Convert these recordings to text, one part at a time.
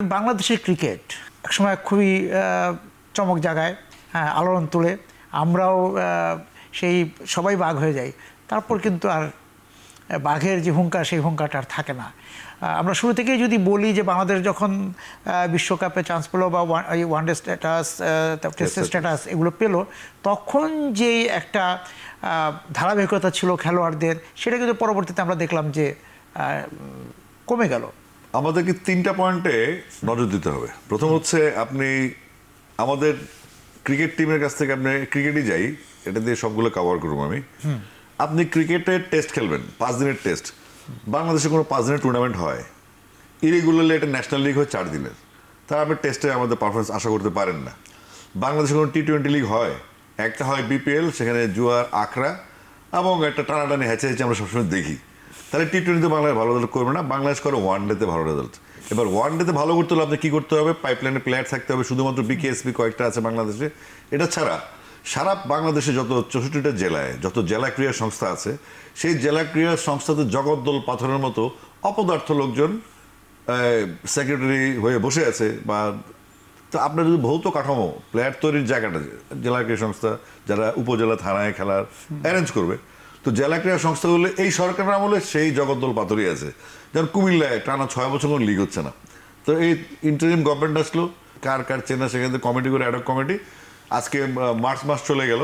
বাংলাদেশের ক্রিকেট একসময় খুবই চমক জাগায়, হ্যাঁ, আলোড়ন তোলে। আমরাও সেই সবাই বাঘ হয়ে যাই। তারপর কিন্তু আর বাঘের যে হুঙ্কার, সেই হুঙ্কারটা আর থাকে না। আমরা শুরু থেকেই যদি বলি যে বাংলাদেশ যখন বিশ্বকাপে চান্স পেলো বা ওয়ানডে স্ট্যাটাস, টেস্টের স্ট্যাটাস এগুলো পেলো, তখন যেই একটা ধারাবাহিকতা ছিল খেলোয়াড়দের, সেটা কিন্তু পরবর্তীতে আমরা দেখলাম যে কমে গেল। আমাদেরকে 3টা পয়েন্টে নজর দিতে হবে। প্রথম হচ্ছে, আপনি আমাদের ক্রিকেট টিমের কাছ থেকে, আপনি ক্রিকেটই যাই, এটা দিয়ে সবগুলো কভার করবো আমি। আপনি ক্রিকেটের টেস্ট খেলবেন, 5 দিনের টেস্ট। বাংলাদেশে কোনো 5 দিনের টুর্নামেন্ট হয়, ইরেগুলারলি এটা ন্যাশনাল লিগ হয় 4 দিনের, তার আপনি টেস্টে আমাদের পারফরমেন্স আশা করতে পারেন না। বাংলাদেশে কোনো টি-20 লিগ হয়, একটা হয় বিপিএল, সেখানে জুয়ার আখড়া এবং একটা টানাটানি হ্যাচে আমরা সবসময় দেখি। তাহলে টি-20তে বাংলাদেশ ভালো রেজাল্ট করবে না, বাংলাদেশ করে ওয়ানডেতে ভালো রেজাল্ট। এবার ওয়ানডেতে ভালো করতে হলে আপনি কী করতে হবে? পাইপলাইনে প্লেয়ার থাকতে হবে, শুধুমাত্র বিকেএসপি কয়েকটা আছে বাংলাদেশে। এটা ছাড়া সারা বাংলাদেশে যত 64টা জেলায় যত জেলা ক্রীড়া সংস্থা আছে, সেই জেলা ক্রীড়া সংস্থাতে জগদ্দল পাথরের মতো অপদার্থ লোকজন সেক্রেটারি হয়ে বসে আছে। বা তো আপনার যদি ভৌত কাঠামো, প্লেয়ার তৈরির জায়গাটা, জেলা ক্রীড়া সংস্থা যারা উপজেলা থানায় খেলার অ্যারেঞ্জ করবে, তো জেলা ক্রীড়া সংস্থাগুলো এই সরকারের আমলে সেই জগদ্দল পাথরই আছে। যেমন কুমিল্লায় টানা 6 বছর কোনো লিগ হচ্ছে না। তো এই ইন্টারিম গভর্নমেন্ট আসলো, কার কার চেনা, সেখান থেকে কমিটি করে অ্যাডক কমিটি, আজকে মার্চ মাস চলে গেল,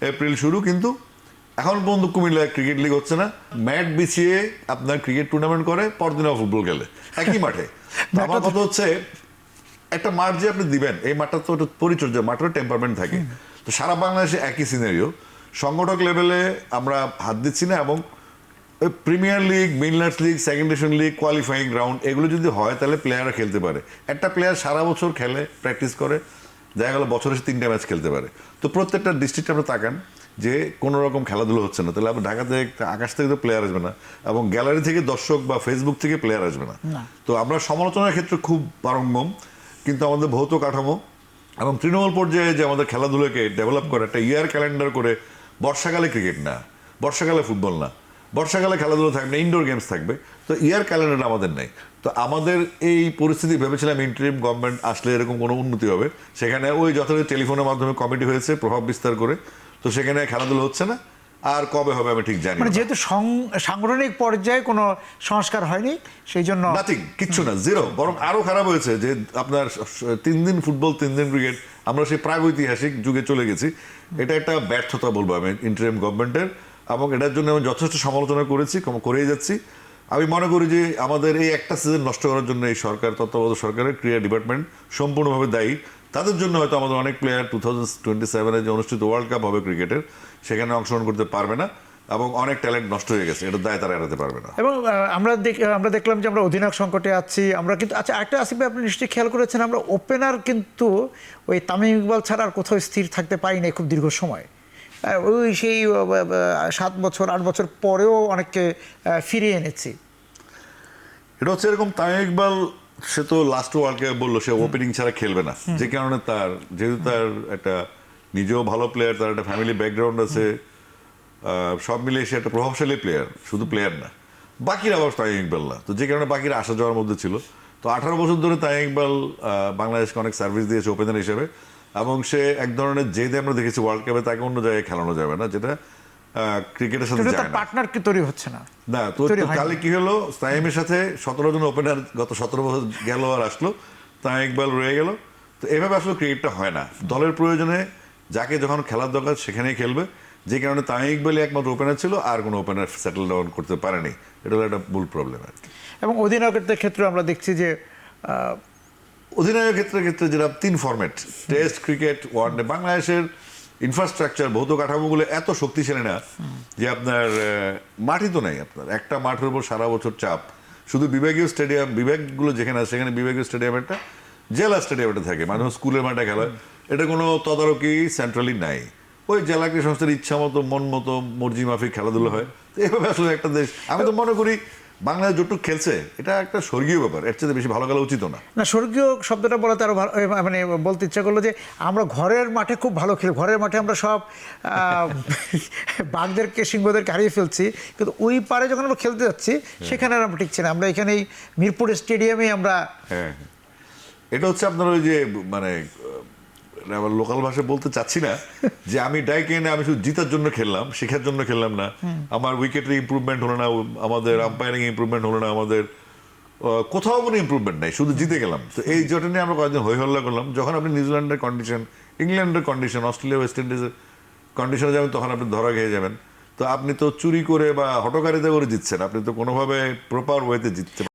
এপ্রিল শুরু, কিন্তু এখন পর্যন্ত কুমিল্লায় ক্রিকেট লিগ হচ্ছে না। ম্যাট বিছিয়ে আপনার ক্রিকেট টুর্নামেন্ট করে, পরদিনও ফুটবল খেলে একই মাঠে। আমার কথা হচ্ছে, একটা মাঠ যে আপনি দিবেন, এই মাঠটা তো একটা পরিচর্যা, মাঠের টেম্পারমেন্ট থাকে। তো সারা বাংলাদেশে একই সিনারিও, সংগঠক লেভেলে আমরা হাত দিচ্ছি না। এবং premier league, Midlands league, second division league, qualifying round এগুলো যদি হয়, তাহলে প্লেয়াররা খেলতে পারে। একটা প্লেয়ার সারা বছর খেলে, প্র্যাকটিস করে, দেখা গেল বছরে 3টা ম্যাচ খেলতে পারে। তো প্রত্যেকটা ডিস্ট্রিক্টে আমরা তাকান যে কোনো রকম খেলাধুলো হচ্ছে না, তাহলে আপনার ঢাকা থেকে, আকাশ থেকে তো প্লেয়ার আসবে না, এবং গ্যালারি থেকে দর্শক বা ফেসবুক থেকে প্লেয়ার আসবে না। তো আমরা সমালোচনার ক্ষেত্রে খুব পারঙ্গম, কিন্তু আমাদের ভৌত কাঠামো এবং তৃণমূল পর্যায়ে যে আমাদের খেলাধুলোকে ডেভেলপ করে, একটা ইয়ার ক্যালেন্ডার করে, বর্ষাকালে ক্রিকেট না, বর্ষাকালে ফুটবল না, বর্ষাকালে খেলাধুলো থাকবে, ইনডোর গেমস থাকবে, তো ইয়ার ক্যালেন্ডার আমাদের নেই। তো আমাদের এই পরিস্থিতি ভেবেছিলাম ইন্টারিম গভর্নমেন্ট আসলে এরকম কোনো উন্নতি হবে, সেখানে ওই যথাযথ টেলিফোনের মাধ্যমে কমিটি হয়েছে প্রভাব বিস্তার করে, তো সেখানে খেলাধুলো হচ্ছে না। আর কবে হবে আমি ঠিক জানি না। যেহেতু সাংগঠনিক পর্যায়ে কোনো সংস্কার হয়নি, সেই জন্য নাথিং, কিচ্ছু না, জিরো। বরং আরো খারাপ হয়েছে যে আপনার 3 দিন ফুটবল, 3 দিন ক্রিকেট, আমরা সেই প্রাগৈতিহাসিক যুগে চলে গেছি। এটা একটা ব্যর্থতা বলবো আমি ইন্টারিম গভর্নমেন্টের, এবং এটার জন্য আমি যথেষ্ট সমালোচনা করেছি, করেই যাচ্ছি। আমি মনে করি যে আমাদের এই একটা সিজন নষ্ট করার জন্য এই সরকার, তত্ত্বাবধায়ক সরকারের ক্রীড়া ডিপার্টমেন্ট সম্পূর্ণভাবে দায়ী। তাদের জন্য হয়তো আমাদের অনেক প্লেয়ার 2027-এ যে অনুষ্ঠিত ওয়ার্ল্ড কাপ হবে ক্রিকেটের, সেখানে অংশগ্রহণ করতে পারবে না, এবং অনেক ট্যালেন্ট নষ্ট হয়ে গেছে, এটার দায় তারা এড়াতে পারবে না। এবং আমরা দেখলাম যে আমরা অধিনায়ক সংকটে আছি। আমরা কিন্তু, আচ্ছা, একটা আসিফ ভাই, আপনি নিশ্চয়ই খেয়াল করেছেন, আমরা ওপেনার কিন্তু ওই তামিম ইকবাল ছাড়া আর কোথাও স্থির থাকতে পারি না খুব দীর্ঘ সময়। ওই সেই 7 বছর 8 বছর পরেও অনেককে ফিরিয়ে এনেছি। এটা হচ্ছে এরকম, তামিম ইকবাল সে তো লাস্ট ওয়ার্ল্ড কাপে বললো সে ওপেনিং ছাড়া খেলবে না, যে কারণে তার, যেহেতু তার একটা নিজেও ভালো প্লেয়ার, তার একটা ফ্যামিলি ব্যাকগ্রাউন্ড আছে, সব মিলিয়ে সে একটা প্রভাবশালী প্লেয়ার, শুধু প্লেয়ার না, বাকিরা আবার তামিম ইকবাল না, তো যে কারণে বাকিরা আসা যাওয়ার মধ্যে ছিল। তো 18 বছর ধরে তামিম ইকবাল বাংলাদেশকে অনেক সার্ভিস দিয়েছে ওপেনার হিসেবে, এবং সে এক ধরনের জেদে আমরা দেখেছি ওয়ার্ল্ড কাপে, তাকে অন্য জায়গায় খেলানো যাবে না, যেটা ক্রিকেটের সাথে যায় না। পার্টনার কি তৈরি হচ্ছে না। না, তো কালে কি হলো, তামিমের সাথে 17 জন ওপেনার গত 17 বছর গেল আর আসলো, তামিম ইকবাল রয়ে গেল। তো এভাবে আসলে ক্রিকেটটা হয় না, দলের প্রয়োজনে যাকে যখন খেলার দরকার সেখানেই খেলবে, যে কারণে তামিম ইকবালই একমাত্র ওপেনার ছিল, আর কোনো ওপেনার সেটেল ডাউন করতে পারেনি। এটা হলো একটা মূল প্রবলেম আর কি। এবং অধিনায়কদের ক্ষেত্রে আমরা দেখছি যে অধিনায়কের ক্ষেত্রে যেটা 3 ফরম্যাট, টেস্ট, ক্রিকেট, ওয়ানডে, বাংলাদেশের ইনফ্রাস্ট্রাকচার, ভৌত কাঠামোগুলো এত শক্তিশালী না যে আপনার মাঠই তো নেই, আপনার একটা মাঠের উপর সারা বছর চাপ। শুধু বিভাগীয় স্টেডিয়াম, বিভাগগুলো যেখানে আছে সেখানে বিভাগীয় স্টেডিয়াম একটা, জেলা স্টেডিয়াম একটা থাকে, মানুষ স্কুলের মাঠে খেলা, এটা কোনো তদারকি সেন্ট্রালি নাই। ওই জেলা ক্রীড়া সংস্থার ইচ্ছা মতো, মন মতো, মর্জি মাফিক খেলাধুলো হয়। তো এভাবে আসলে একটা দেশ, আমি তো মনে করি বাংলাদেশ যতটুকু খেলছে এটা একটা স্বর্গীয় ব্যাপার, এর চেয়ে বেশি ভালো খেলা উচিত না। না, স্বর্গীয় শব্দটা বলাতে আরো মানে বলতে ইচ্ছা করলো যে আমরা ঘরের মাঠে খুব ভালো খেলি, ঘরের মাঠে আমরা সব বাঘদেরকে, সিংহদেরকে হারিয়ে ফেলছি, কিন্তু ওই পারে যখন আমরা খেলতে যাচ্ছি সেখানে আর আমরা টিকছি না। আমরা এখানেই মিরপুর স্টেডিয়ামে আমরা এটা হচ্ছে আপনার ওই যে মানে আমার লোকাল ভাষায় বলতে চাচ্ছি না যে আমি ডাইকে এনে আমি শুধু জিতার জন্য খেললাম, শেখার জন্য খেললাম না, আমার উইকেটের ইমপ্রুভমেন্ট হলো না, আমাদের আম্পায়ারিং ইমপ্রুভমেন্ট হলো না, আমাদের কোথাও কোনো ইমপ্রুভমেন্ট নাই, শুধু জিতে গেলাম। তো এই জটা নিয়ে আমরা কয়েকদিন হই হল্লা করলাম। যখন আপনি নিউজিল্যান্ডের কন্ডিশন, ইংল্যান্ডের কন্ডিশন, অস্ট্রেলিয়া ওয়েস্ট ইন্ডিজের কন্ডিশনে যাবেন, তখন আপনি ধরা খেয়ে যাবেন। তো আপনি তো চুরি করে বা হটকারিতা করে জিতছেন, আপনি তো কোনোভাবে প্রপার ওয়েতে জিততে পারেন।